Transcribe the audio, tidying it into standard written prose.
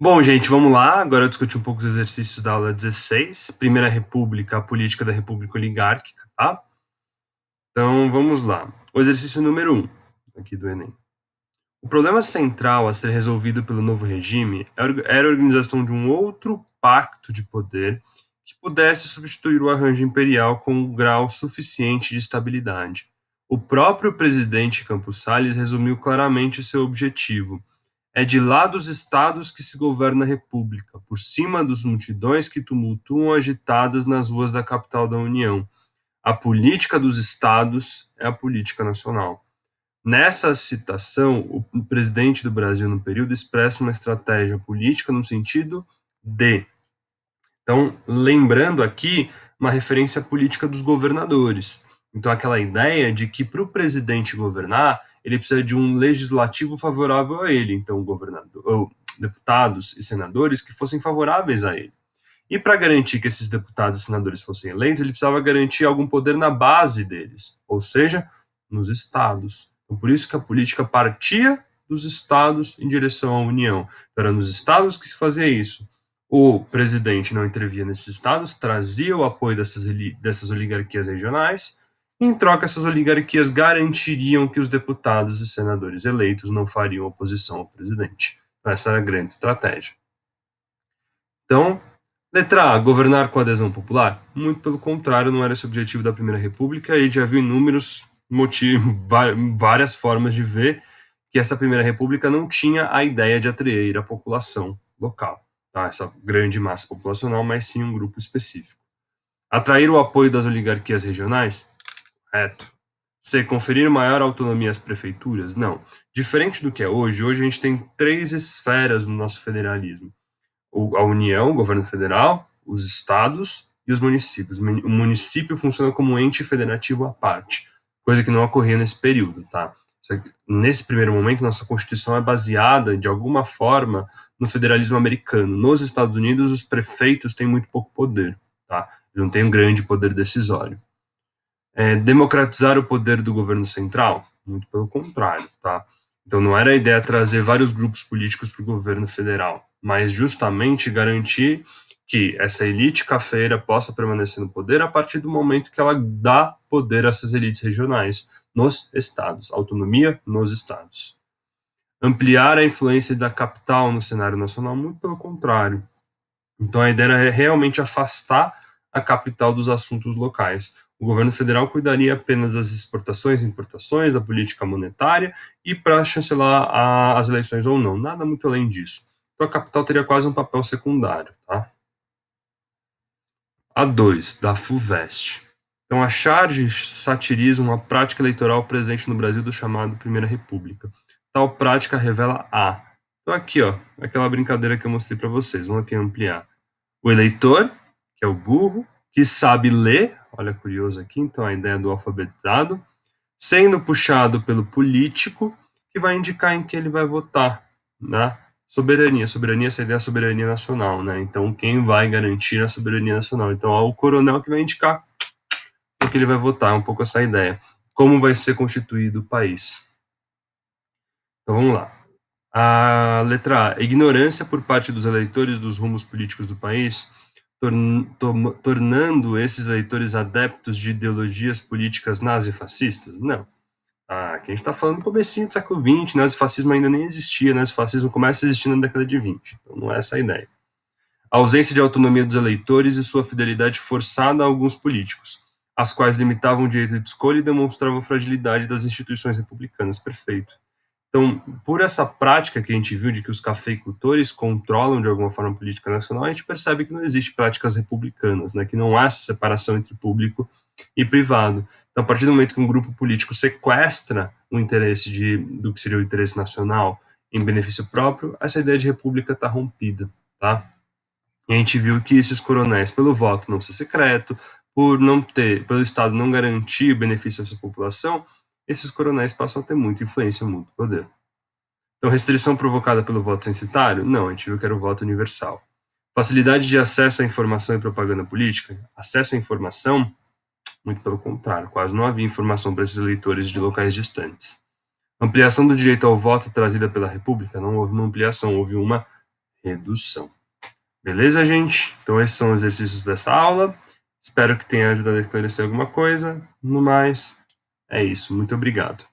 Bom, gente, vamos lá. Agora eu discuti um pouco os exercícios da aula 16, Primeira República, a política da República Oligárquica, tá? Então, vamos lá. O exercício número 1, aqui do Enem. O problema central a ser resolvido pelo novo regime era a organização de um outro pacto de poder que pudesse substituir o arranjo imperial com um grau suficiente de estabilidade. O próprio presidente Campos Salles resumiu claramente seu objetivo: é de lá dos estados que se governa a república, por cima dos multidões que tumultuam agitadas nas ruas da capital da União. A política dos estados é a política nacional. Nessa citação, o presidente do Brasil no período expressa uma estratégia política no sentido de. Então, lembrando aqui uma referência política dos governadores. Então, aquela ideia de que para o presidente governar, ele precisa de um legislativo favorável a ele. Então, governador, ou deputados e senadores que fossem favoráveis a ele. E para garantir que esses deputados e senadores fossem eleitos, ele precisava garantir algum poder na base deles, ou seja, nos estados. Então, por isso que a política partia dos estados em direção à União. Era nos estados que se fazia isso. O presidente não intervia nesses estados, trazia o apoio dessas oligarquias regionais, e em troca, essas oligarquias garantiriam que os deputados e senadores eleitos não fariam oposição ao presidente. Então, essa era a grande estratégia. Então, letra A, governar com adesão popular? Muito pelo contrário, não era esse o objetivo da Primeira República, e já viu inúmeros motivos, várias formas de ver que essa Primeira República não tinha a ideia de atrair a população local, tá? Essa grande massa populacional, mas sim um grupo específico. Atrair o apoio das oligarquias regionais? Correto. C, conferir maior autonomia às prefeituras? Não. Diferente do que é hoje a gente tem três esferas no nosso federalismo: a União, o governo federal, os estados e os municípios. O município funciona como um ente federativo à parte, coisa que não ocorria nesse período, tá? Nesse primeiro momento, nossa Constituição é baseada, de alguma forma, no federalismo americano. Nos Estados Unidos, os prefeitos têm muito pouco poder, tá? Eles não têm um grande poder decisório. Democratizar o poder do governo central? Muito pelo contrário, tá? Então não era a ideia trazer vários grupos políticos para o governo federal, mas justamente garantir que essa elite cafeira possa permanecer no poder a partir do momento que ela dá poder a essas elites regionais nos estados, autonomia nos estados. Ampliar a influência da capital no cenário nacional? Muito pelo contrário. Então a ideia era realmente afastar a capital dos assuntos locais. O governo federal cuidaria apenas das exportações e importações, da política monetária e para chancelar as eleições ou não, nada muito além disso. Então a capital teria quase um papel secundário, tá? A 2, da FUVEST. Então a charge satiriza uma prática eleitoral presente no Brasil do chamado Primeira República. Tal prática revela a. Então aqui, ó, aquela brincadeira que eu mostrei para vocês. Vamos aqui ampliar. O eleitor, que é o burro, que sabe ler, olha curioso aqui, então a ideia do alfabetizado, sendo puxado pelo político, que vai indicar em que ele vai votar, né? Soberania, essa ideia da soberania nacional, né? Então, quem vai garantir a soberania nacional? Então, é o coronel que vai indicar o que ele vai votar, um pouco essa ideia. Como vai ser constituído o país? Então, vamos lá. A letra A, ignorância por parte dos eleitores dos rumos políticos do país, tornando esses eleitores adeptos de ideologias políticas nazifascistas? Não. Aqui a gente está falando do comecinho do século XX, nazifascismo ainda nem existia, nazifascismo começa a existir na década de 20, então não é essa a ideia. A ausência de autonomia dos eleitores e sua fidelidade forçada a alguns políticos, as quais limitavam o direito de escolha e demonstravam fragilidade das instituições republicanas. Perfeito. Então, por essa prática que a gente viu de que os cafeicultores controlam de alguma forma a política nacional, a gente percebe que não existe práticas republicanas, né, que não há essa separação entre público e privado. Então, a partir do momento que um grupo político sequestra o interesse do que seria o interesse nacional em benefício próprio, essa ideia de república está rompida, tá? E a gente viu que esses coronéis, pelo voto não ser secreto, pelo Estado não garantir benefício a essa população, esses coronéis passam a ter muita influência, muito poder. Então, restrição provocada pelo voto censitário? Não, a gente viu que era o voto universal. Facilidade de acesso à informação e propaganda política? Acesso à informação? Muito pelo contrário, quase não havia informação para esses eleitores de locais distantes. Ampliação do direito ao voto trazida pela República? Não houve uma ampliação, houve uma redução. Beleza, gente? Então, esses são os exercícios dessa aula. Espero que tenha ajudado a esclarecer alguma coisa. No mais, é isso. Muito obrigado.